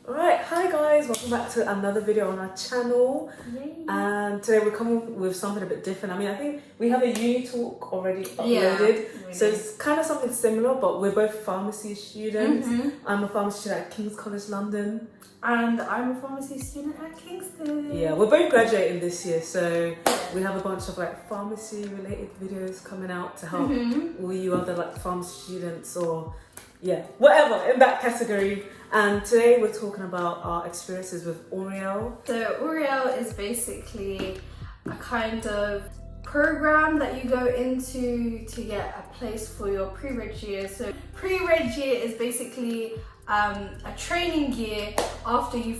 Alright, hi guys, welcome back to another video on our channel. Yay. And today we're coming with something a bit different. I mean, I think we have a uni talk already uploaded, so it's kind of something similar, but we're both pharmacy students. I'm a pharmacy student at King's College London. And I'm a pharmacy student at Kingston. Yeah, we're both graduating this year, so we have a bunch of like pharmacy related videos coming out to help all you other like pharmacy students or whatever in that category. And today we're talking about our experiences with ORIEL. So ORIEL is basically a kind of program that you go into to get a place for your pre-reg year. So pre-reg year is basically a training year after you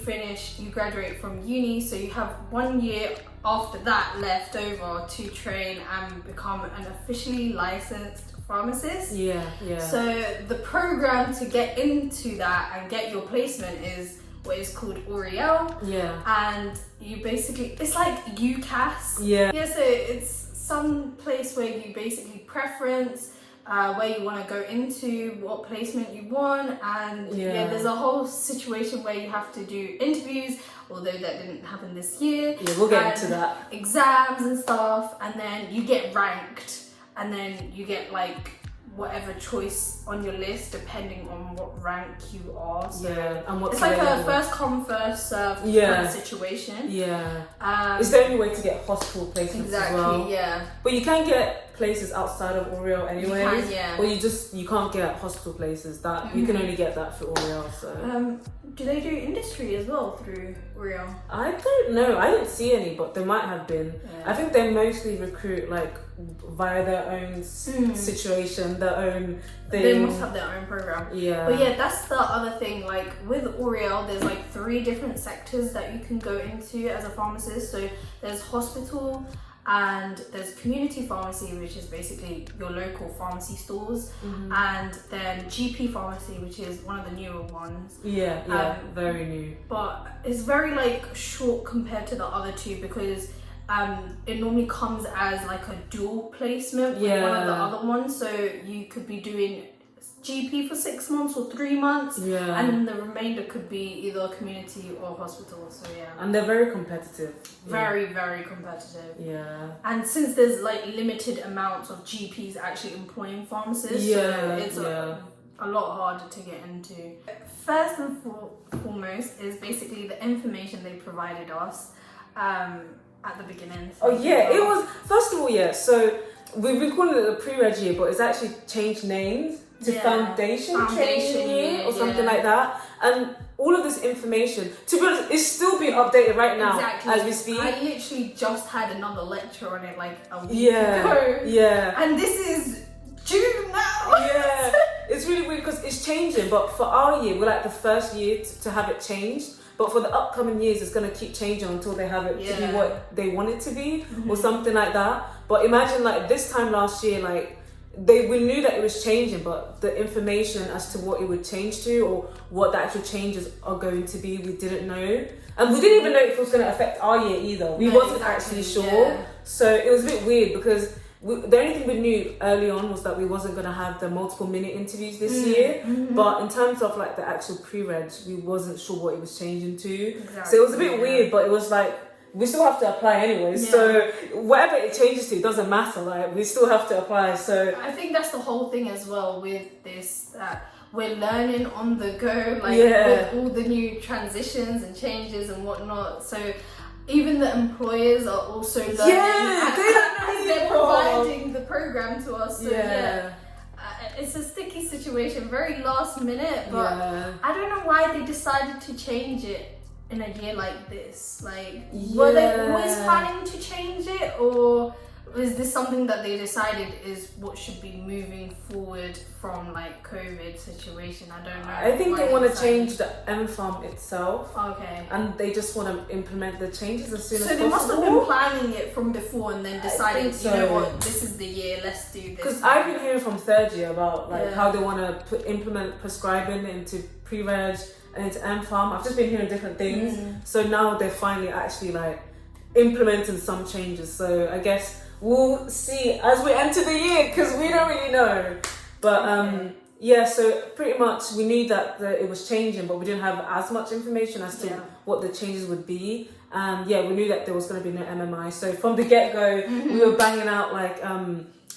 graduate from uni. So you have 1 year after that left over to train and become an officially licensed pharmacist. So the program to get into that and get your placement is what is called ORIEL. And you basically, it's like UCAS. So it's some place where you basically preference where you want to go into, what placement you want, and there's a whole situation where you have to do interviews, although that didn't happen this year. We'll get into that. Exams and stuff, and then you get ranked. And then you get like whatever choice on your list depending on what rank you are. So and what's it's like available. a first come first serve kind of situation. It's the only way to get hospital placements as well. But you can get places outside of ORIEL anyway. Or you can't get hospital places. That you can only get that through ORIEL. So do they do industry as well through ORIEL? I don't know. I didn't see any, but there might have been. I think they mostly recruit like via their own situation, their own thing. They must have their own program. But that's the other thing. Like with ORIEL, there's like 3 different sectors that you can go into as a pharmacist. So there's hospital, and there's community pharmacy, which is basically your local pharmacy stores, and then GP pharmacy, which is one of the newer ones. Very new. But it's very like short compared to the other 2 because it normally comes as like a dual placement with one of the other ones. So you could be doing GP for 6 months or 3 months, and then the remainder could be either community or hospital. So and they're very competitive. Very competitive. And since there's like limited amounts of GPs actually employing pharmacists, so it's a lot harder to get into. First and foremost is basically the information they provided us at the beginning. It was first of all so we've been calling it the pre-reg year, but it's actually changed names to foundation training year or something like that. And all of this information, to be honest, is still being updated right now as we speak. I literally just had another lecture on it like a week ago. And this is June now. It's really weird because it's changing, but for our year, we're like the first year to have it changed. But for the upcoming years, it's going to keep changing until they have it to be what they want it to be or something like that. But imagine like this time last year, like we knew that it was changing, but the information as to what it would change to or what the actual changes are going to be, we didn't know. And we didn't even know if it was going to affect our year either. We wasn't actually sure. So it was a bit weird because the only thing we knew early on was that we wasn't going to have the multiple minute interviews this year. But in terms of like the actual pre-reg, we wasn't sure what it was changing to. So it was a bit weird, but it was like, we still have to apply anyway. So whatever it changes to, it doesn't matter. Like we still have to apply. So I think that's the whole thing as well with this. We're learning on the go, like with all the new transitions and changes and whatnot. So even the employers are also learning. They're providing the program to us. So it's a sticky situation, very last minute. But I don't know why they decided to change it in a year like this. Like, were they always planning to change it, or is this something that they decided is what should be moving forward from like COVID situation? I don't know. I think they want to change the MPharm itself. Okay. And they just want to implement the changes as soon as possible. So they must have been planning it from before and then decided, you know what, this is the year, let's do this. Because I've been hearing from third year about like how they want to implement prescribing into pre-reg and into MPharm. I've just been hearing different things. So now they're finally actually like implementing some changes. So I guess we'll see as we enter the year because we don't really know. But Yeah, so pretty much we knew that it was changing, but we didn't have as much information as to what the changes would be. And yeah, we knew that there was going to be no MMI. So from the get-go, we were banging out like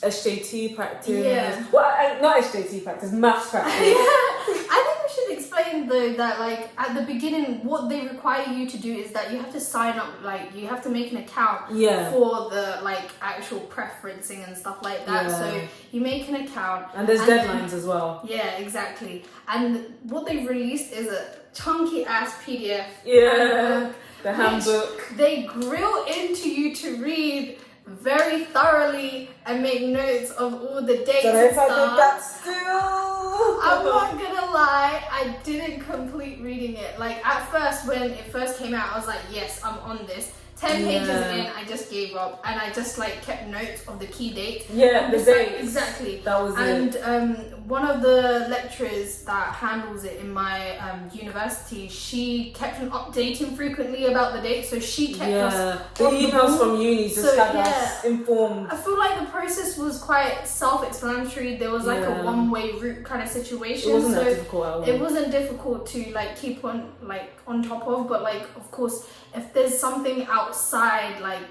SJT practice. Yeah. Well, not SJT practice, maths practice. I think we should explain though that like at the beginning, what they require you to do is that you have to sign up, like you have to make an account for the like actual preferencing and stuff like that. Yeah. So you make an account. And there's deadlines as well. Yeah, exactly. And what they've released is a chunky ass PDF. Yeah. The handbook. They grill into you to read very thoroughly and make notes of all the dates and stuff. I did that still. I'm not gonna lie, I didn't complete reading it. Like at first, when it first came out, I was like, yes, I'm on this. 10 pages in, I just gave up and I just like kept notes of the key dates. Yeah, the dates. Exactly. That was it. And one of the lecturers that handles it in my university, she kept on updating frequently about the dates, so she kept us the emails from uni just had us informed. I feel like the process was quite self-explanatory. There was like a one-way route kind of situation. It wasn't that difficult at all. It wasn't difficult to like keep on like on top of, but like of course if there's something outside like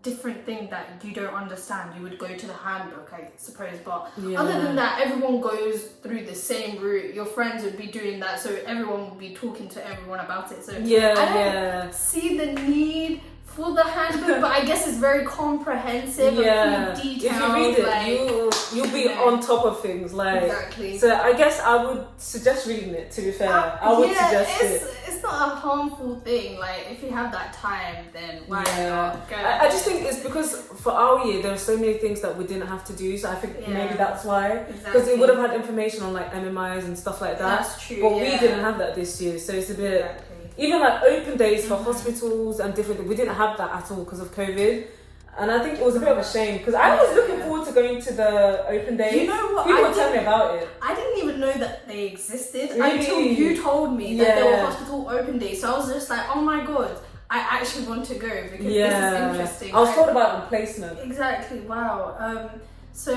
different thing that you don't understand, you would go to the handbook, I suppose. But other than that, everyone goes through the same route. Your friends would be doing that, so everyone would be talking to everyone about it. So I don't see the need for the handbook, but I guess it's very comprehensive and pretty detailed. If you read it, you'll be on top of things. Like exactly. So I guess I would suggest reading it. To be fair, I would suggest it. It's not a harmful thing. Like if you have that time, then why not go? I just think it's because for our year there were so many things that we didn't have to do. So I think maybe that's why. Because it would have had information on like MMIs and stuff like that. That's true. But we didn't have that this year, so it's a bit. Even like open days for hospitals and different, we didn't have that at all because of COVID. And I think it was a bit of a shame because I was looking forward to going to the open days. You know what? People were telling me about it. I didn't even know that they existed Really? until you told me that there were hospital open days. So I was just like, oh my god, I actually want to go because this is interesting. I was told about it on placement. Exactly, wow. So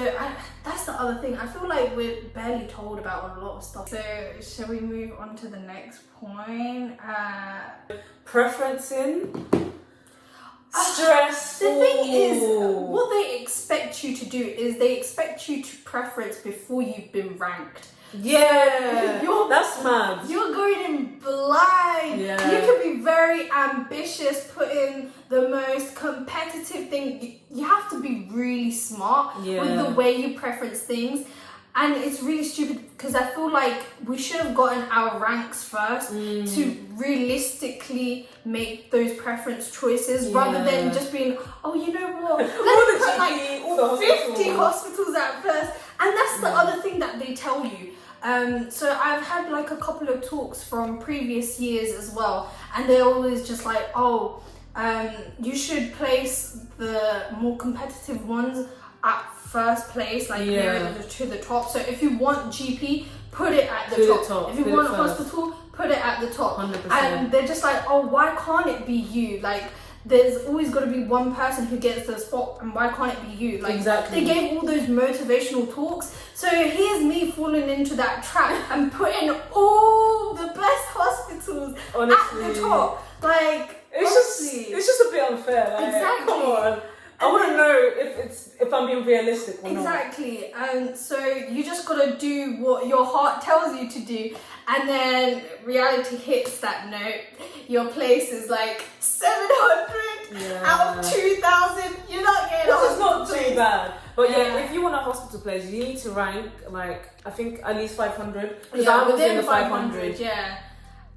that's the other thing. I feel like we're barely told about a lot of stuff. So shall we move on to the next point? Preferencing. Stressful. The thing is, what they expect you to do is they expect you to preference before you've been ranked. Yeah, that's mad. You're going in blind. Yeah. You can be very ambitious, put in the most competitive thing. You have to be really smart with the way you preference things. And it's really stupid because I feel like we should have gotten our ranks first to realistically make those preference choices rather than just being, oh, you know what, let's put like 50 hospitals at first. And that's the other thing that they tell you. So I've had like a couple of talks from previous years as well, and they're always just like, oh, you should place the more competitive ones at first place, like near to the top. So if you want GP, put it at the top. If you want hospital, put it at the top. 100%. And they're just like, oh, why can't it be you? Like, there's always got to be one person who gets the spot, and why can't it be you? Like, they gave all those motivational talks. So here's me falling into that trap and putting all the best hospitals at the top. Like, it's just a bit unfair. Like, exactly. Come on. I want to know if I'm being realistic or not. Exactly. And so you just got to do what your heart tells you to do, and then reality hits that note. Your place is like 700 out of 2,000. You're not getting This is not too bad. But if you want a hospital place, you need to rank like, I think at least 500. Because I was in the 500.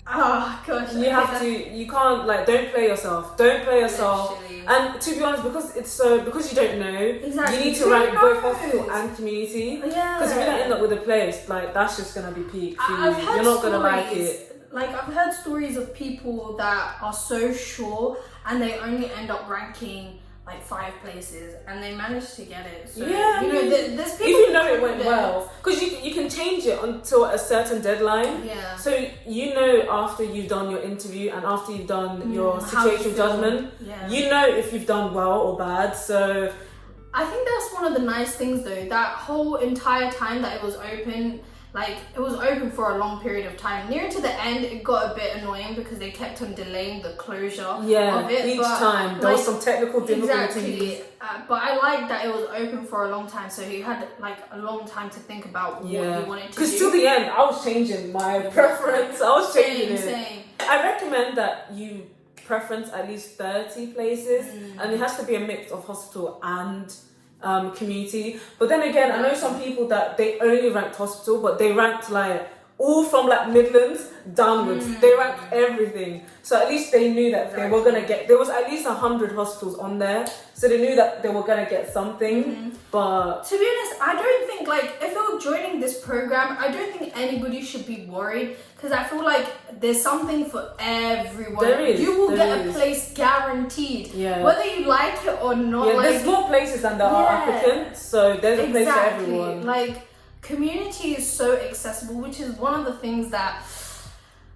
Oh gosh. You can't like, don't play yourself. Literally. And to be honest, because you don't know, you need to rank both hospital and community. Because if you don't end up with a place, like that's just gonna be peak for you. You're not gonna like it. Like I've heard stories of people that are so sure and they only end up ranking like 5 places and they managed to get it. So there's people. If you know it went well, because you can change it until a certain deadline. So you know after you've done your interview and after you've done your situational judgment, you know if you've done well or bad. So I think that's one of the nice things though, that whole entire time that it was open, like it was open for a long period of time. Near to the end, it got a bit annoying because they kept on delaying the closure of it. Each time there was some technical difficulties. Exactly, but I like that it was open for a long time, so you had like a long time to think about what you wanted to do. Because till the end, I was changing my preference. I was changing it. Same. I recommend that you preference at least 30 places, and it has to be a mix of hospital and community. But then again, I know some people that they only ranked hospital, but they ranked like all from like Midlands downwards. They ranked everything, so at least they knew that they were gonna get. There was at least 100 hospitals on there, so they knew that they were gonna get something. But to be honest, I don't think like if you're joining this program, I don't think anybody should be worried, because I feel like there's something for everyone. There is. You will get a place guaranteed, Yeah. whether you like it or not. yeah, Like, there's more places than there are applicants, so there's a place for everyone. Like, community is so accessible, which is one of the things that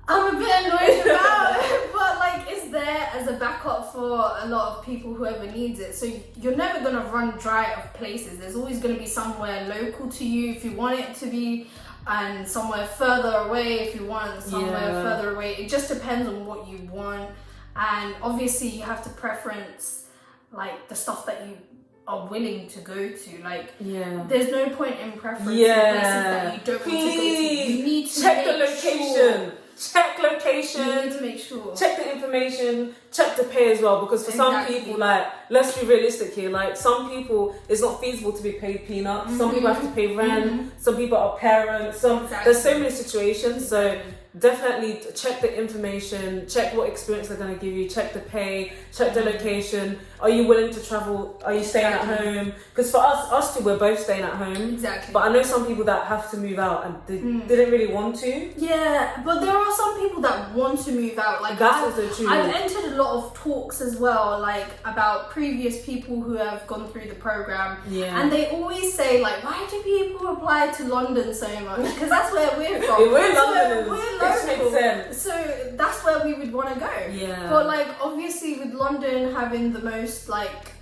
I'm a bit annoyed about. But like, it's there as a backup for a lot of people, whoever needs it. So you're never gonna run dry of places. There's always gonna be somewhere local to you if you want it to be, and somewhere further away if you want somewhere further away. It just depends on what you want, and obviously you have to preference like the stuff that you are willing to go to. Like, there's no point in preference in places that you don't want to go to. You need to check the make location. sure. Check location. You need to make sure. Check the information. Check the pay as well, because for some people, like, let's be realistic here. Like, some people, it's not feasible to be paid peanuts. Some people have to pay rent. Some people are parents. There's so many situations. So definitely check the information. Check what experience they're going to give you. Check the pay. Check the location. Are you willing to travel? Are you staying at home? Because for us two, we're both staying at home. Exactly. But I know some people that have to move out and they didn't really want to. Yeah, but there are some people that want to move out. Like, that's also true. I've entered a lot of talks as well, like about previous people who have gone through the program, and they always say like, why do people apply to London so much? Because that's where we're from. We're Londoners. We're local, makes sense. so that's where we would want to go. But like, obviously with London having the most like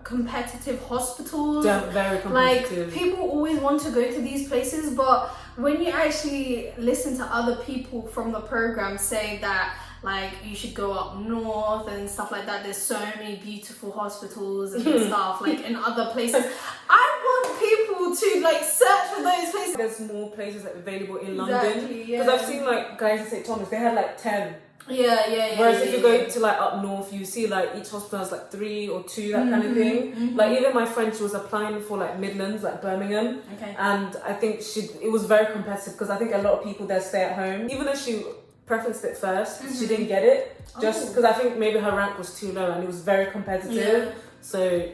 competitive hospitals, very competitive. like people always want to go to these places, but when you actually listen to other people from the program say that like you should go up north and stuff like that, there's so many beautiful hospitals and stuff like in other places. I want people to like search for those places. There's more places available in London, because I've seen like guys in St. Thomas, they had like 10. Whereas if you go to like up north, you see like each hospital has like 3 or 2, that kind of thing. Like even my friend, she was applying for like Midlands, like Birmingham, and I think it was very competitive, because I think a lot of people there stay at home. Even though she preferenced it first, she didn't get it, just because I think maybe her rank was too low and it was very competitive. So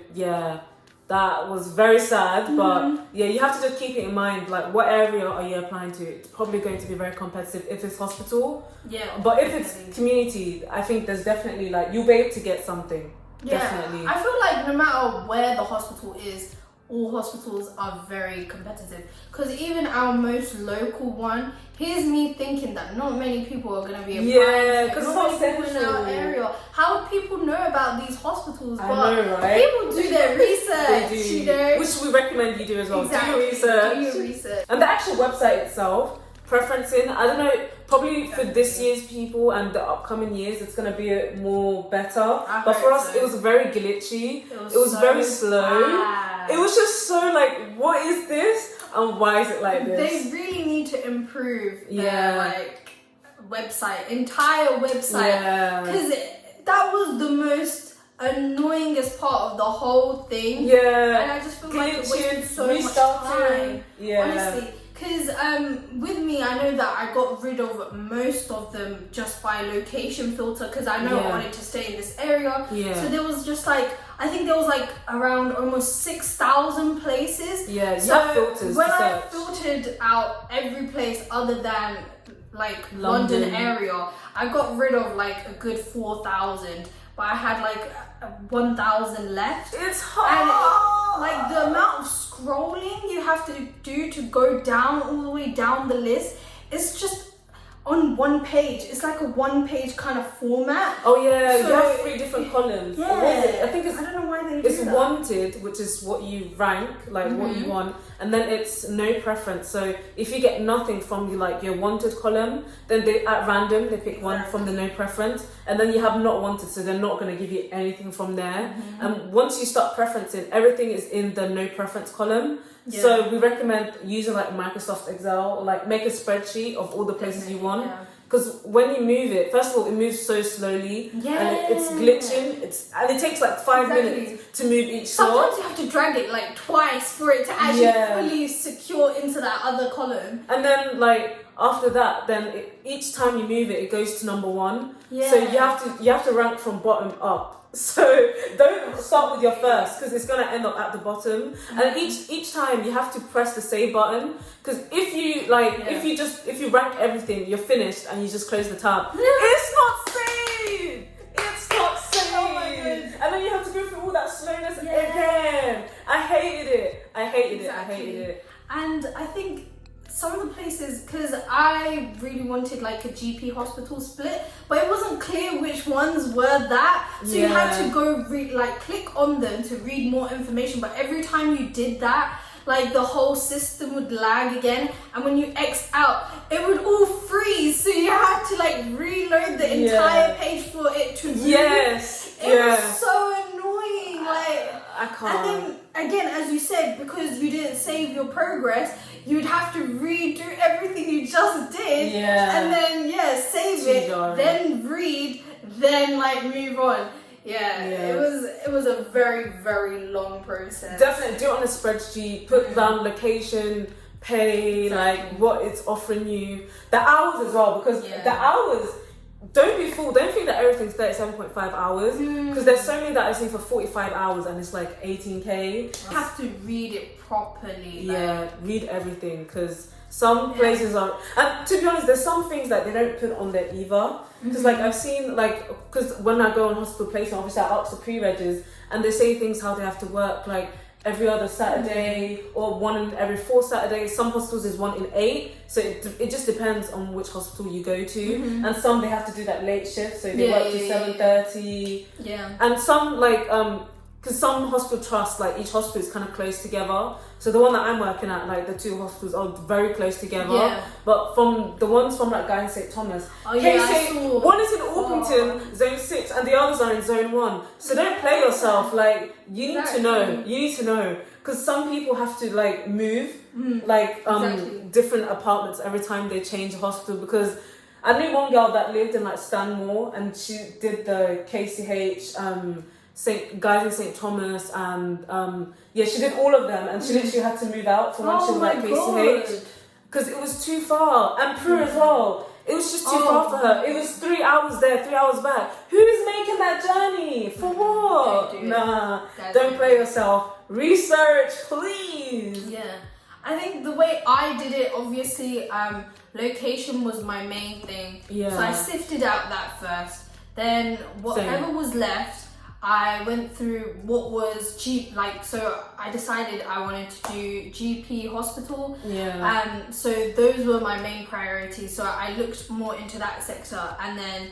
that was very sad, but you have to just keep it in mind, like what area are you applying to? It's probably going to be very competitive if it's hospital. But if it's community, I think there's definitely like, you'll be able to get something. Definitely. I feel like no matter where the hospital is, all hospitals are very competitive, because even our most local one, here's me thinking that not many people are going to be applying because not many people in our area. How would people know about these hospitals? I know, right? People do their research, they do. you know, which we recommend you do as well. Exactly. Do your research. Do your research. And the actual website itself, preferencing, I don't know, probably for this year's people and the upcoming years, it's going to be more better. But for us, it was very glitchy. It was so very slow. Bad. It was just so like, what is this? And why is it like this? They really need to improve their like entire website, because that was the most annoyingest part of the whole thing. And I just feel like it wasted so much time. Honestly. Because with me, I know that I got rid of most of them just by location filter, because I know I wanted to stay in this area. So there was just like, I think there was like around almost 6,000 places. So filters when I filtered out every place other than like London area, I got rid of like a good 4,000, but I had like 1,000 left. It's hard. And like the amount of scrolling you have to do to go down all the way down the list, it's just on one page. It's like a one-page kind of format. Oh yeah, So- you have 3 different columns. Yeah. Or what is it? I think I don't know why they do it's that. wanted, which is what you rank, like what you want, and then it's no preference. So if you get nothing from your wanted column, then they at random they pick one from the no preference, and then you have not wanted, so they're not going to give you anything from there. And once you start preferencing, everything is in the no preference column. Yeah. So we recommend using like Microsoft Excel, like make a spreadsheet of all the places you want. Yeah. Because when you move it, first of all, it moves so slowly, and it's glitching. And it takes like 5 minutes to move each Sometimes sort. you have to drag it like twice for it to actually fully secure into that other column. And then like after that, then each time you move it, it goes to number 1. Yeah. So you have to rank from bottom up. So don't start with your first, because it's gonna end up at the bottom. And each time you have to press the save button, because if you rank everything, you're finished and you just close the tab. It's not saved. It's not saved. Oh my God. And then you have to go through all that slowness again. I hated it. I hated it. And I think some of the places, because I really wanted like a GP hospital split, but it wasn't clear which ones were that. So you had to go click on them to read more information. But every time you did that, like the whole system would lag again, and when you X out, it would all freeze. So you had to like reload the entire page for it to move. Yes. It was so annoying. I can't. And then again, as you said, because you didn't save your progress, you'd have to redo everything you just did. Yeah. And then save it, then read, then move on. It was a very, very long process. Definitely do it on a spreadsheet, put down location, pay, like what it's offering you. The hours as well, because the hours, don't be fooled. Don't think that everything's 37.5 hours, because there's so many that I see for 45 hours and it's like 18k. You have to read it properly. Read everything, because some places are, and to be honest, there's some things that they don't put on there either. Because I've seen because when I go on hospital placement, obviously I ask the pre-regs and they say things how they have to work like every other Saturday or 1 in every 4 Saturdays. Some hospitals is 1 in 8, so it just depends on which hospital you go to. And some they have to do that late shift, so they work to 7:30. And some because some hospital trusts, each hospital is kind of close together. So the one that I'm working at, the 2 hospitals are very close together. But from the ones from Guy and St. Thomas, one is in Orpington, Zone 6, and the others are in Zone 1. So don't play yourself. You need to know. You need to know. Because some people have to move different apartments every time they change a hospital. Because I knew one girl that lived in Stanmore, and she did the KCH, Guys in St. Thomas, and she did all of them, and she literally had to move out for when she was at KCH because it was too far, and Peru as well. It was just too far for her. It was 3 hours there, 3 hours back. Who's making that journey? For what? Don't play yourself. Research, please. Yeah. I think the way I did it, obviously, location was my main thing. So I sifted out that first. Then whatever was left, I went through what was cheap, so I decided I wanted to do GP hospital. So those were my main priorities. So I looked more into that sector, and then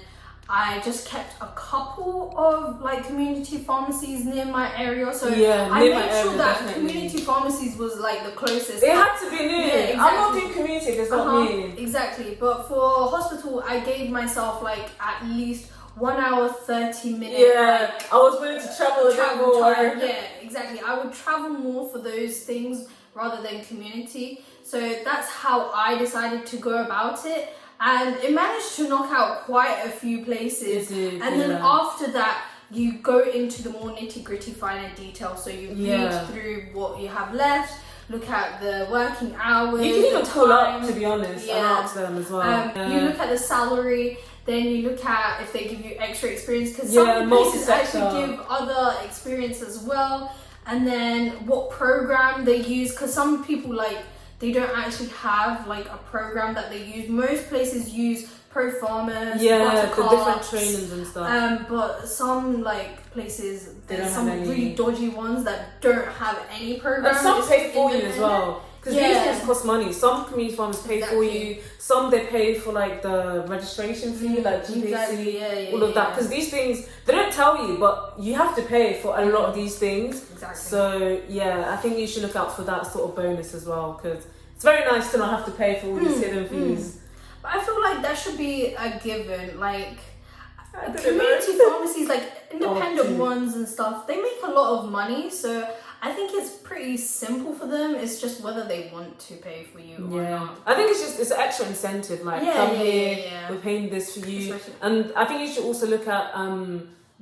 I just kept a couple of community pharmacies near my area. So I made sure that community pharmacies was the closest. It had to be near. Exactly. I'm not doing community, it's not me. Exactly. But for hospital, I gave myself at least 1 hour 30 minutes. I was willing to travel a bit more. Exactly. I would travel more for those things rather than community. So that's how I decided to go about it, and it managed to knock out quite a few places. Then after that, you go into the more nitty-gritty finer detail. So you read through what you have left, look at the working hours. You can even call up, to be honest, and ask them as well. You look at the salary. Then you look at if they give you extra experience, because some places actually give other experience as well. And then what program they use, because some people they don't actually have a program that they use. Most places use Pro Pharma, the different trainings and stuff. But some places, there's some really dodgy ones that don't have any program. And some pay for you as well. Because these things cost money. Some community farmers pay for you. Some they pay for like the registration fee, like GPC, all of that. Because these things, they don't tell you, but you have to pay for a lot of these things. Exactly. So yeah, I think you should look out for that sort of bonus as well, because it's very nice to not have to pay for all these hidden fees. But I feel like that should be a given. Like community pharmacies, like independent ones and stuff, they make a lot of money. So I think it's pretty simple for them. It's just whether they want to pay for you or not. I think it's an extra incentive. Like come here, we're paying this for you. And I think you should also look at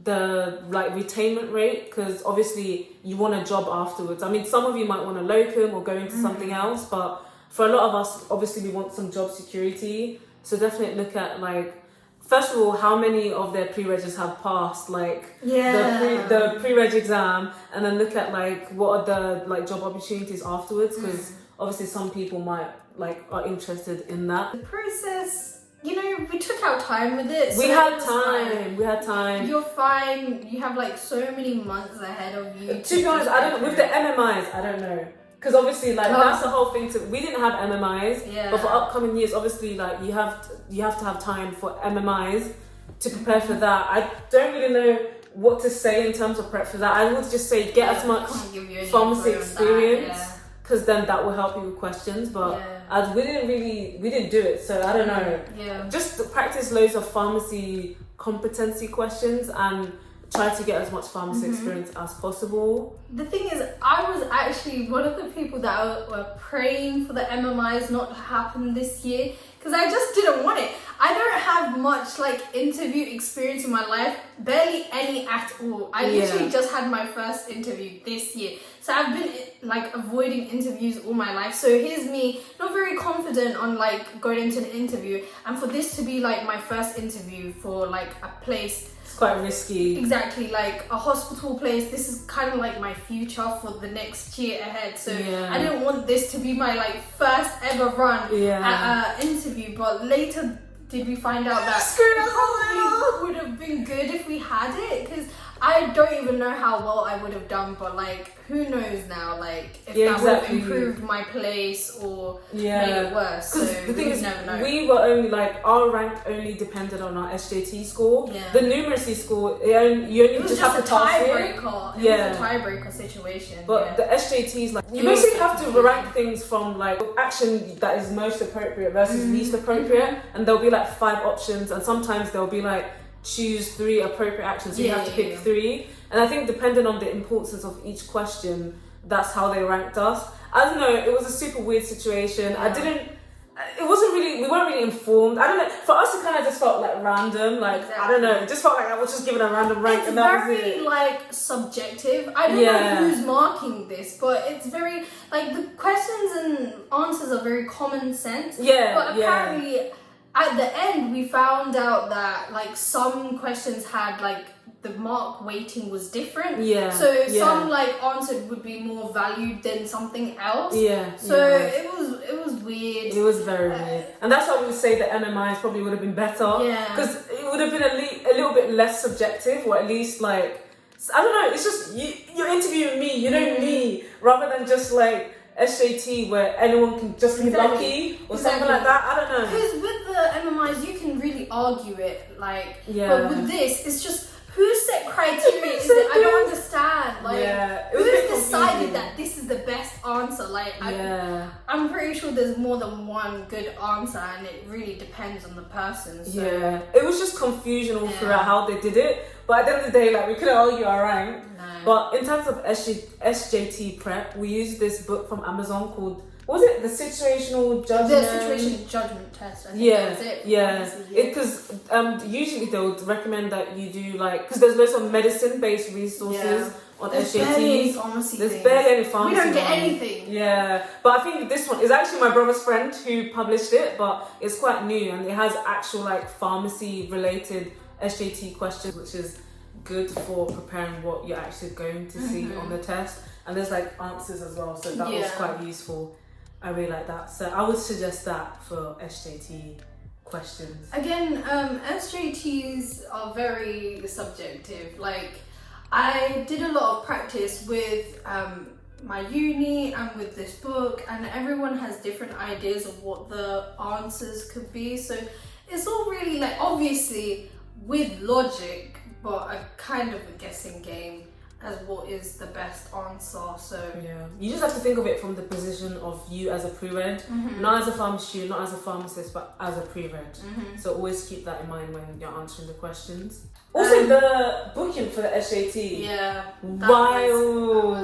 the like retainment rate, because obviously you want a job afterwards. I mean, some of you might want a locum or go into something else, but for a lot of us, obviously we want some job security. So definitely look at like, first of all, how many of their pre-regs have passed like the pre-reg exam, and then look at like what are the like job opportunities afterwards, because obviously some people might like are interested in that. The process, you know, we took our time with it. We had time. You're fine. You have like so many months ahead of you. To be honest, I don't know. With the MMIs, I don't know. Because obviously, like that's the whole thing. We didn't have MMIs, but for upcoming years, obviously, like you have to have time for MMIs to prepare for that. I don't really know what to say in terms of prep for that. I would just say get as much pharmacy experience, because then that will help you with questions. But as we didn't do it, so I don't know. Just practice loads of pharmacy competency questions and try to get as much pharmacy experience as possible. The thing is, I was actually one of the people that were praying for the MMIs not to happen this year, because I just didn't want it. I don't have much like interview experience in my life, barely any at all. I literally just had my first interview this year. So I've been like avoiding interviews all my life. So here's me, not very confident on like going into an interview, and for this to be like my first interview for like a place, quite risky. Exactly, like a hospital place. This is kind of like my future for the next year ahead. So I didn't want this to be my like first ever run at an interview. But later did we find out that it would have been good if we had it, because I don't even know how well I would have done, but like who knows now, like if that would have improved my place or made it worse. So the thing is, never know. we were only like our rank only depended on our SJT score. The numeracy score, you only just have to pass it. It was a tiebreaker situation. But the SJTs, like you basically have to rank things from like action that is most appropriate versus least appropriate, and there'll be like 5 options, and sometimes there'll be like choose 3 appropriate actions. So you have to pick 3, and I think depending on the importance of each question, that's how they ranked us. I don't know, it was a super weird situation. We weren't really informed. I don't know, for us it kind of just felt like random, like I don't know, it just felt like I was just given a random rank, and that was it. It's very like subjective. I don't know who's marking this, but it's very like the questions and answers are very common sense. But apparently at the end, we found out that like some questions had like the mark weighting was different. So some like answer would be more valued than something else. It was weird. It was very weird, and that's why we would say the MMIs probably would have been better. Because it would have been a little bit less subjective, or at least like I don't know. It's just you're interviewing me, you know me, rather than just like SJT where anyone can just be lucky or something like that. I don't know. Because with the MMIs, you can really argue it, like. But with this, it's just who set criteria? Is it? I don't understand. Like, who's decided that this is the best answer? Like, I'm pretty sure there's more than one good answer, and it really depends on the person. So. It was just confusion all throughout how they did it. But at the end of the day, like we couldn't argue our rank. But in terms of SJT prep, we used this book from Amazon called, what was it? The Situational Judgment. The Situational Judgment Test. I think that was it. Because usually they would recommend that you do like, because there's lots of medicine-based resources on SJTs. There's barely any pharmacy. We don't get anything. But I think this one is actually my brother's friend who published it, but it's quite new and it has actual like pharmacy-related SJT questions, which is good for preparing what you're actually going to see on the test, and there's like answers as well, so that was quite useful. I really like that, so I would suggest that for SJT questions. Again, SJTs are very subjective. Like I did a lot of practice with my uni and with this book, and everyone has different ideas of what the answers could be. So it's all really like obviously with logic, but a kind of a guessing game as what is the best answer. So yeah, you just have to think of it from the position of you as a pre-reg, not as a pharmacy student, not as a pharmacist, but as a pre-reg. So always keep that in mind when you're answering the questions. Also, the booking for the SJT. Yeah, wild. That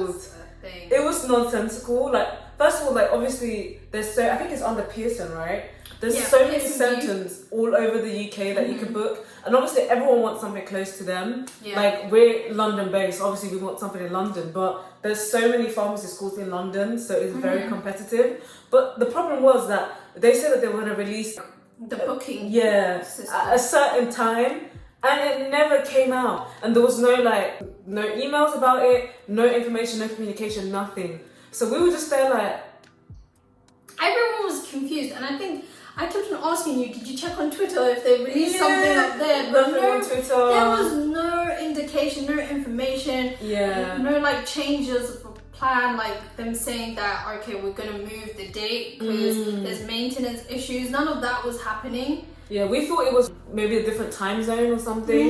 was a thing. It was nonsensical. Like, first of all, like obviously there's I think it's under Pearson, right? There's so many centres all over the UK that you can book, and obviously everyone wants something close to them. Yeah. Like we're London based, obviously we want something in London, but there's so many pharmacy schools in London, so it's very competitive. But the problem was that they said that they were going to release the booking system at a certain time, and it never came out, and there was no emails about it, no information, no communication, nothing. So we were just there like, everyone was confused, and I think I kept on asking you, did you check on Twitter if they released something up there? But nothing on Twitter. There was no indication, no information, no like changes of a plan, like them saying that, okay, we're going to move the date because there's maintenance issues. None of that was happening. Yeah, we thought it was maybe a different time zone or something.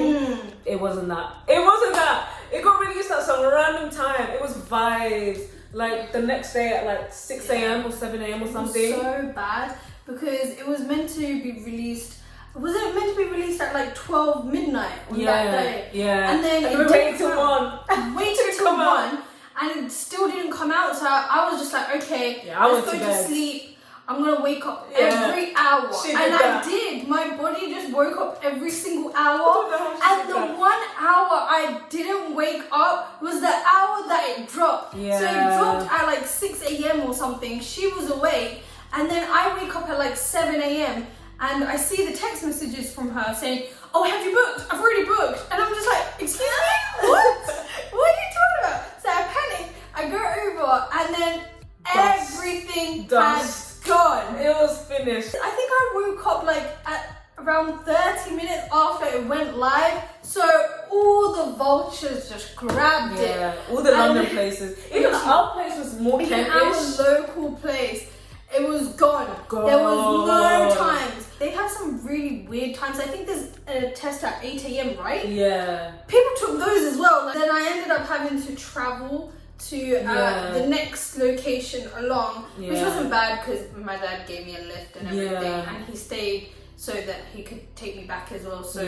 It wasn't that. It wasn't that. It got released at some random time. It was vibes. Like the next day at like 6 a.m. or 7 a.m. or something. It was so bad because it was meant to be released. Was it meant to be released at like 12 midnight on that day? Yeah. And then we waited till 1. Waited till 1 and it still didn't come out. So I was just like, okay, let's go to sleep. I'm gonna wake up every hour. I did. My body just woke up every single hour. And the 1 hour I didn't wake up was the hour that it dropped. Yeah. So it dropped at like 6 a.m. or something. She was awake. And then I wake up at like 7 a.m. and I see the text messages from her saying, oh, have you booked? I've already booked. And I'm just like, excuse me? What? What are you talking about? So I panic. I go over and then everything has gone. It was finished. I think I woke up like at around 30 minutes after it went live. So all the vultures just grabbed it. Yeah, all the London places. Even our place was more Even campish. our local place, it was gone. There was no times. They have some really weird times. I think there's a test at 8 a.m, right? Yeah. People took those as well. Then I ended up having to travel to the next location along, which wasn't bad because my dad gave me a lift and everything, and he stayed so that he could take me back as well. So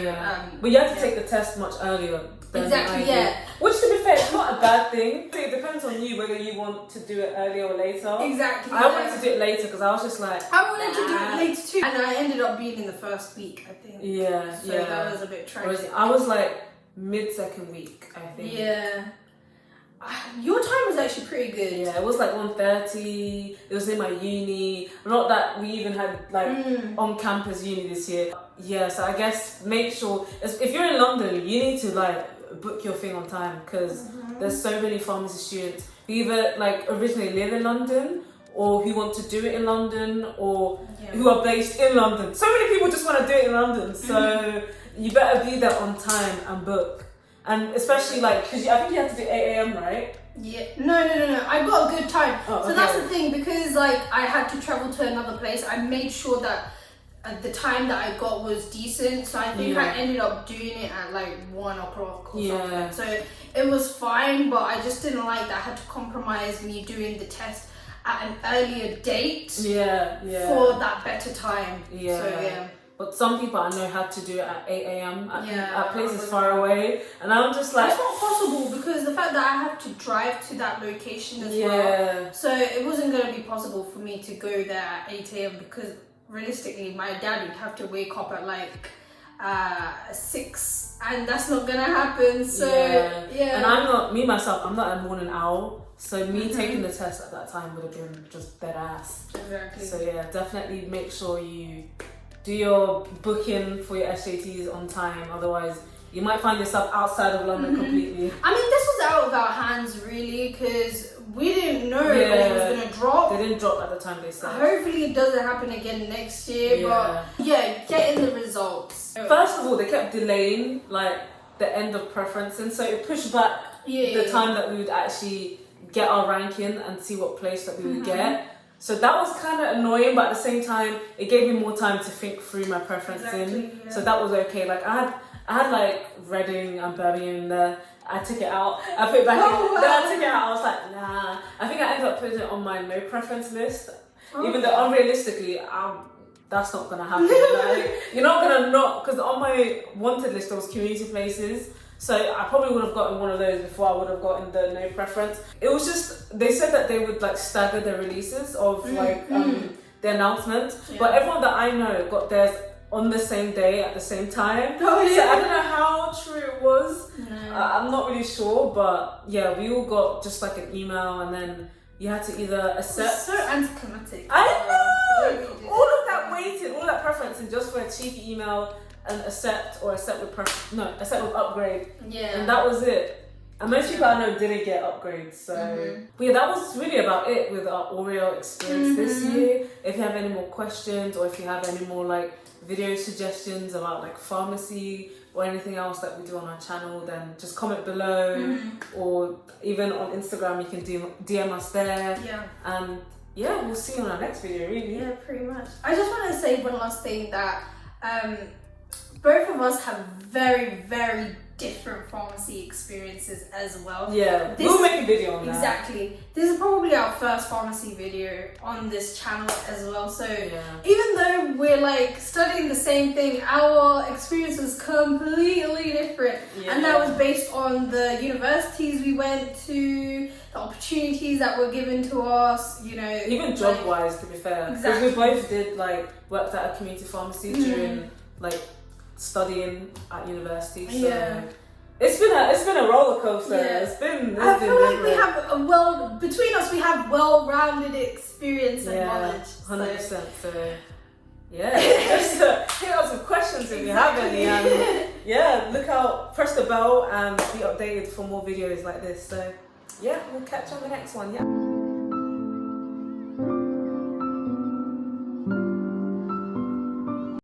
but you have to take the test much earlier than I did. Which, to be fair, it's not a bad thing. It depends on you whether you want to do it earlier or later. Exactly. I wanted to do it later because I was just like, I wanted to do it later too, and I ended up being in the first week, I think. So that was a bit tragic. I was like mid-second week, I think. Yeah. Your time was actually pretty good. Yeah, it was like 1:30. It was in my uni. Not that we even had like on campus uni this year. Yeah, so I guess make sure if you're in London, you need to like book your thing on time because there's so many pharmacy students who either like originally live in London or who want to do it in London or who are based in London. So many people just want to do it in London. So you better be there on time and book. And especially like, because I think you have to do 8 a.m, right? Yeah. No. I got a good time. Oh, so that's the thing, because like I had to travel to another place. I made sure that the time that I got was decent. So I think I ended up doing it at like 1 o'clock or something. So it was fine, but I just didn't like that I had to compromise me doing the test at an earlier date. For that better time. So But some people I know had to do it at 8 a.m. at places far away. And I'm just like... That's not possible because the fact that I have to drive to that location as well. So it wasn't going to be possible for me to go there at 8 a.m. because realistically my dad would have to wake up at like 6 and that's not going to happen. So And I'm not a morning owl. So me taking the test at that time would have been just dead ass. Exactly. So definitely make sure you do your booking for your SJTs on time, otherwise you might find yourself outside of London completely. I mean, this was out of our hands really because we didn't know when it was going to drop. They didn't drop at the time they said. Hopefully it doesn't happen again next year, but getting the results. First of all, they kept delaying like the end of preferencing, so it pushed back the time that we would actually get our ranking and see what place that we would get. So that was kind of annoying, but at the same time, it gave me more time to think through my preferencing. So that was okay. Like I had like Reading and Birmingham in there. I took it out. I put it back in. Then I took it out. I was like, nah. I think I ended up putting it on my no preference list. Even though unrealistically, that's not gonna happen. Like, you're not gonna because on my wanted list there was community places. So I probably would have gotten one of those before I would have gotten the no preference. It was just, they said that they would like stagger the releases of the announcement. But everyone that I know got theirs on the same day at the same time. So I don't know how true it was. I'm not really sure, but yeah, we all got just like an email, and then you had to either accept. It's so anticlimactic. I know! All of that waiting, all that preference, and just for a cheeky email and accept with upgrade. Yeah. And that was it. And most people I know didn't get upgrades. So but yeah, that was really about it with our ORIEL experience this year. If you have any more questions, or if you have any more like video suggestions about like pharmacy or anything else that we do on our channel, then just comment below, or even on Instagram you can DM us there. And yeah, we'll see you on our next video, really. Yeah, pretty much. I just want to say one last thing, that both of us have very, very different pharmacy experiences as well. Yeah, we'll make a video on that. Exactly. This is probably our first pharmacy video on this channel as well. So even though we're like studying the same thing, our experience was completely different. And that was based on the universities we went to, the opportunities that were given to us, you know. Even job wise, to be fair. Because we both did worked at a community pharmacy during studying at university. So it's been a roller coaster. I feel like we have between us we have well-rounded experience and knowledge. 100%. So just hit us with questions if you have any, and look out, press the bell and be updated for more videos like this. So we'll catch you on the next one.